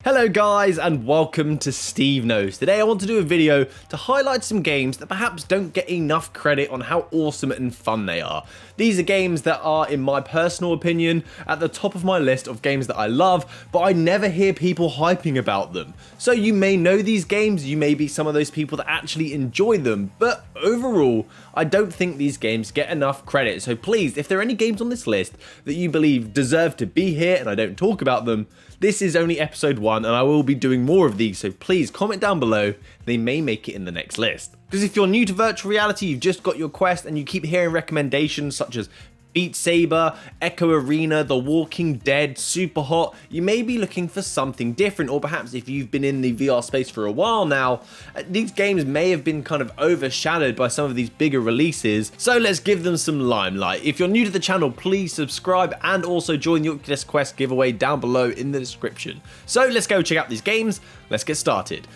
Hello guys and welcome to SteveKnows. Today I want to do a video to highlight some games that perhaps don't get enough credit on how awesome and fun they are. These are games that are, in my personal opinion, at the top of my list of games that I love, but I never hear people hyping about them. So you may know these games, you may be some of those people that actually enjoy them, but overall, I don't think these games get enough credit. So please, if there are any games on this list that you believe deserve to be here and I don't talk about them, this is only episode 1 and I will be doing more of these, so please comment down below, they may make it in the next list. Because if you're new to virtual reality, you've just got your Quest and you keep hearing recommendations such as Beat Saber, Echo Arena, The Walking Dead, Superhot, you may be looking for something different, or perhaps if you've been in the VR space for a while now, these games may have been kind of overshadowed by some of these bigger releases, so let's give them some limelight. If you're new to the channel, please subscribe and also join the Oculus Quest giveaway down below in the description. So let's go check out these games, let's get started.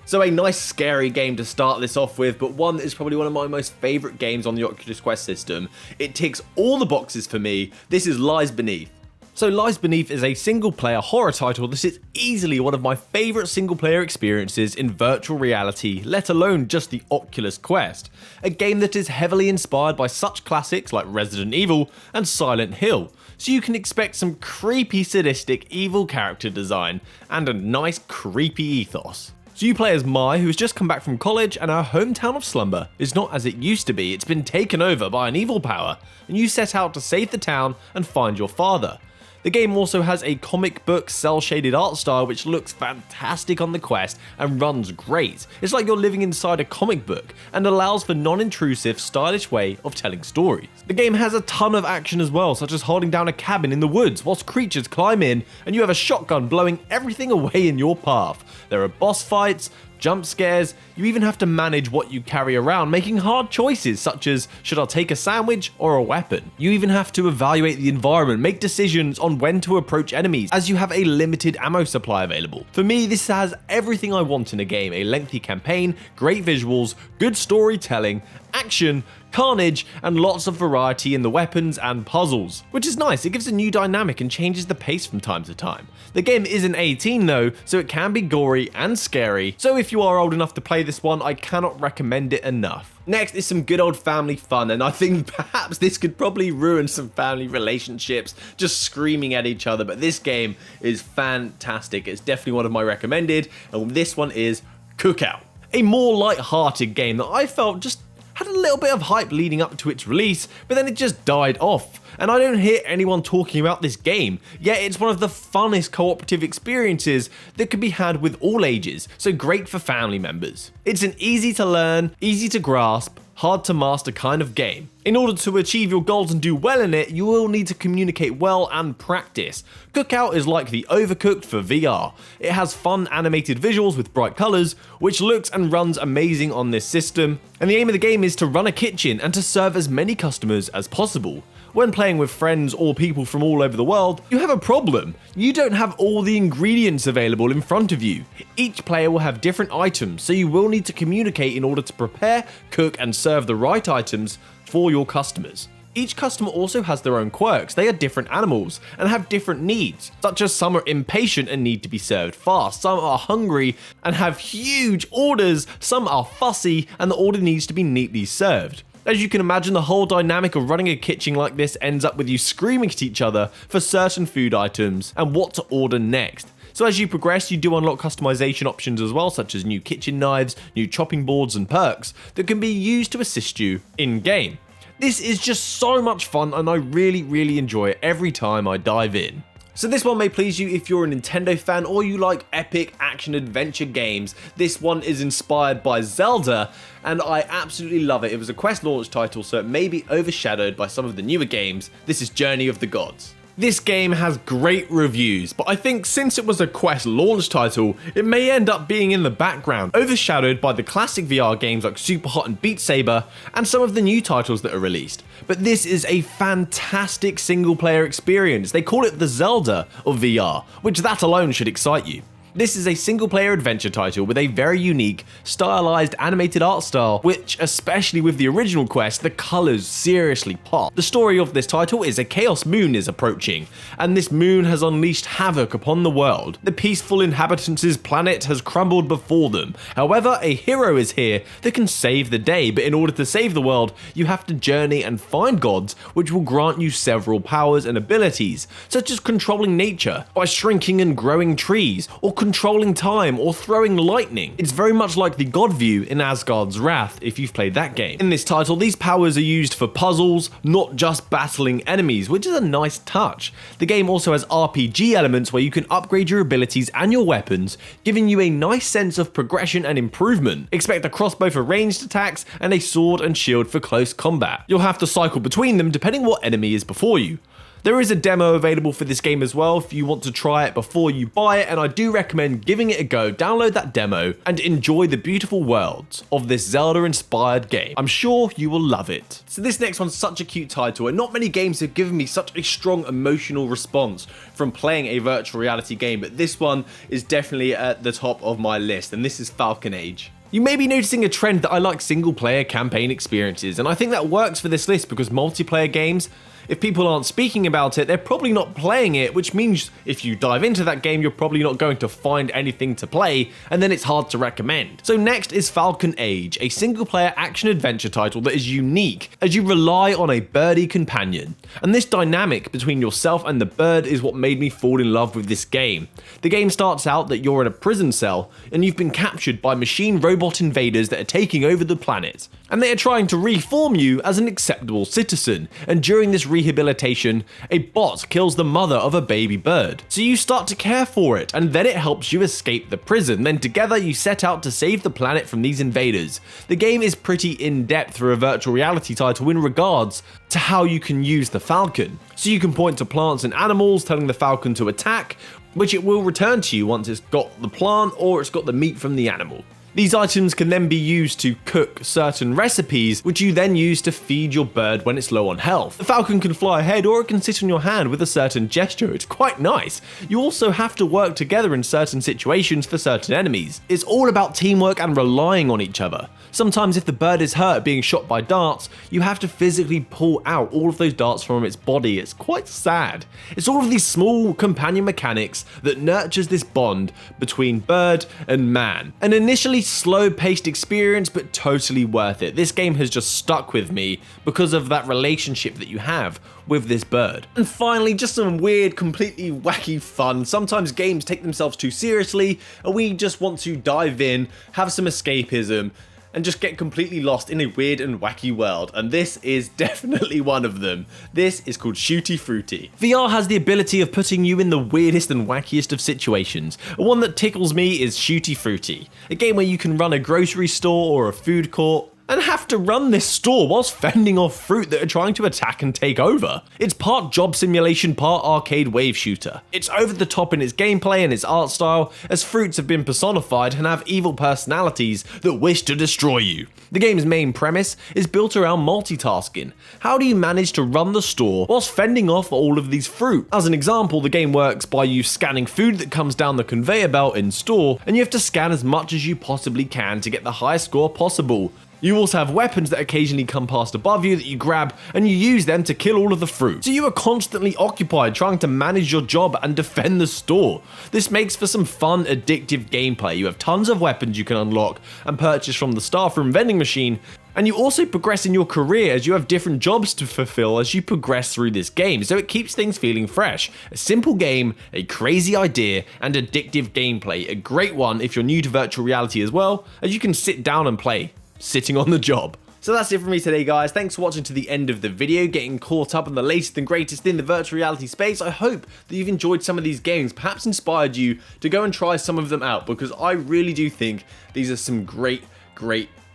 So a nice scary game to start this off with, but one that is probably one of my most favourite games on the Oculus Quest system. It ticks all the boxes for me. This is Lies Beneath. So Lies Beneath is a single player horror title that is easily one of my favourite single player experiences in virtual reality, let alone just the Oculus Quest. A game that is heavily inspired by such classics like Resident Evil and Silent Hill. So you can expect some creepy sadistic evil character design and a nice creepy ethos. So you play as Mai, who has just come back from college, and our hometown of Slumber is not as it used to be. It's been taken over by an evil power, and you set out to save the town and find your father. The game also has a comic book cel-shaded art style which looks fantastic on the Quest and runs great. It's like you're living inside a comic book and allows for non-intrusive, stylish way of telling stories. The game has a ton of action as well, such as holding down a cabin in the woods whilst creatures climb in and you have a shotgun blowing everything away in your path. There are boss fights, jump scares, you even have to manage what you carry around, making hard choices such as, should I take a sandwich or a weapon? You even have to evaluate the environment, make decisions on when to approach enemies, as you have a limited ammo supply available. For me, this has everything I want in a game: a lengthy campaign, great visuals, good storytelling, action, carnage, and lots of variety in the weapons and puzzles. Which is nice, it gives a new dynamic and changes the pace from time to time. The game isn't 18 though, so it can be gory and scary, so if you are old enough to play this one, I cannot recommend it enough. Next is some good old family fun, and I think perhaps this could probably ruin some family relationships, just screaming at each other, but this game is fantastic. It's definitely one of my recommended, and this one is Cookout. A more light-hearted game that I felt just had a little bit of hype leading up to its release, but then it just died off. And I don't hear anyone talking about this game, yet it's one of the funnest cooperative experiences that could be had with all ages, so great for family members. It's an easy to learn, easy to grasp, hard to master kind of game. In order to achieve your goals and do well in it, you will need to communicate well and practice. Cookout is like the Overcooked for VR. It has fun animated visuals with bright colours, which looks and runs amazing on this system, and the aim of the game is to run a kitchen and to serve as many customers as possible. When playing with friends or people from all over the world, you have a problem. You don't have all the ingredients available in front of you. Each player will have different items, so you will need to communicate in order to prepare, cook, and serve the right items for your customers. Each customer also has their own quirks. They are different animals and have different needs, such as some are impatient and need to be served fast, some are hungry and have huge orders, some are fussy and the order needs to be neatly served. As you can imagine, the whole dynamic of running a kitchen like this ends up with you screaming at each other for certain food items and what to order next. So as you progress, you do unlock customization options as well, such as new kitchen knives, new chopping boards and perks that can be used to assist you in-game. This is just so much fun and I really enjoy it every time I dive in. So this one may please you if you're a Nintendo fan or you like epic action-adventure games. This one is inspired by Zelda, and I absolutely love it. It was a Quest launch title, so it may be overshadowed by some of the newer games. This is Journey of the Gods. This game has great reviews, but I think since it was a Quest launch title, it may end up being in the background, overshadowed by the classic VR games like Superhot and Beat Saber, and some of the new titles that are released. But this is a fantastic single player experience. They call it the Zelda of VR, which that alone should excite you. This is a single-player adventure title with a very unique, stylized animated art style, which, especially with the original Quest, the colours seriously pop. The story of this title is a Chaos Moon is approaching, and this moon has unleashed havoc upon the world. The peaceful inhabitants' planet has crumbled before them. However, a hero is here that can save the day, but in order to save the world, you have to journey and find gods, which will grant you several powers and abilities, such as controlling nature by shrinking and growing trees, or controlling time, or throwing lightning. It's very much like the God view in Asgard's Wrath, if you've played that game. In this title, these powers are used for puzzles, not just battling enemies, which is a nice touch. The game also has RPG elements where you can upgrade your abilities and your weapons, giving you a nice sense of progression and improvement. Expect a crossbow for ranged attacks and a sword and shield for close combat. You'll have to cycle between them depending what enemy is before you. There is a demo available for this game as well if you want to try it before you buy it, and I do recommend giving it a go. Download that demo and enjoy the beautiful worlds of this Zelda-inspired game. I'm sure you will love it. So this next one's such a cute title, and not many games have given me such a strong emotional response from playing a virtual reality game, but this one is definitely at the top of my list, and this is FalconAge. You may be noticing a trend that I like single-player campaign experiences, and I think that works for this list because multiplayer games, if people aren't speaking about it, they're probably not playing it, which means if you dive into that game, you're probably not going to find anything to play, and then it's hard to recommend. So next is FalconAge, a single-player action-adventure title that is unique, as you rely on a birdie companion. And this dynamic between yourself and the bird is what made me fall in love with this game. The game starts out that you're in a prison cell, and you've been captured by machine robot invaders that are taking over the planet. And they are trying to reform you as an acceptable citizen, and during this rehabilitation, a bot kills the mother of a baby bird. So you start to care for it, and then it helps you escape the prison. Then together you set out to save the planet from these invaders. The game is pretty in-depth for a virtual reality title in regards to how you can use the falcon. So you can point to plants and animals, telling the falcon to attack, which it will return to you once it's got the plant or it's got the meat from the animal. These items can then be used to cook certain recipes, which you then use to feed your bird when it's low on health. The falcon can fly ahead, or it can sit on your hand with a certain gesture. It's quite nice. You also have to work together in certain situations for certain enemies. It's all about teamwork and relying on each other. Sometimes if the bird is hurt being shot by darts, you have to physically pull out all of those darts from its body. It's quite sad. It's all of these small companion mechanics that nurtures this bond between bird and man. An initially slow-paced experience, but totally worth it. This game has just stuck with me because of that relationship that you have with this bird. And finally, just some weird, completely wacky fun. Sometimes games take themselves too seriously, and we just want to dive in, have some escapism, and just get completely lost in a weird and wacky world, and this is definitely one of them. This is called Shooty Fruity. VR has the ability of putting you in the weirdest and wackiest of situations. One that tickles me is Shooty Fruity, a game where you can run a grocery store or a food court, and have to run this store whilst fending off fruit that are trying to attack and take over. It's part job simulation, part arcade wave shooter. It's over the top in its gameplay and its art style, as fruits have been personified and have evil personalities that wish to destroy you. The game's main premise is built around multitasking. How do you manage to run the store whilst fending off all of these fruit? As an example, the game works by you scanning food that comes down the conveyor belt in store, and you have to scan as much as you possibly can to get the highest score possible. You also have weapons that occasionally come past above you that you grab, and you use them to kill all of the fruit. So you are constantly occupied trying to manage your job and defend the store. This makes for some fun, addictive gameplay. You have tons of weapons you can unlock and purchase from the staff room vending machine, and you also progress in your career as you have different jobs to fulfill as you progress through this game, so it keeps things feeling fresh. A simple game, a crazy idea, and addictive gameplay. A great one if you're new to virtual reality as well, as you can sit down and play sitting on the job. So that's it from me today, guys. Thanks for watching to the end of the video, getting caught up on the latest and greatest in the virtual reality space. I hope that you've enjoyed some of these games, perhaps inspired you to go and try some of them out, because I really do think these are some great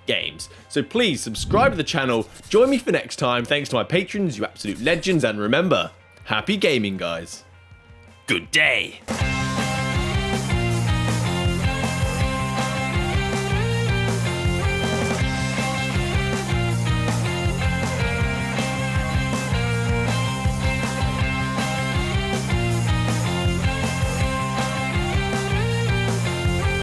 games. So please subscribe to the channel, join me for next time. Thanks to my patrons, you absolute legends, and remember, happy gaming, guys. Good day.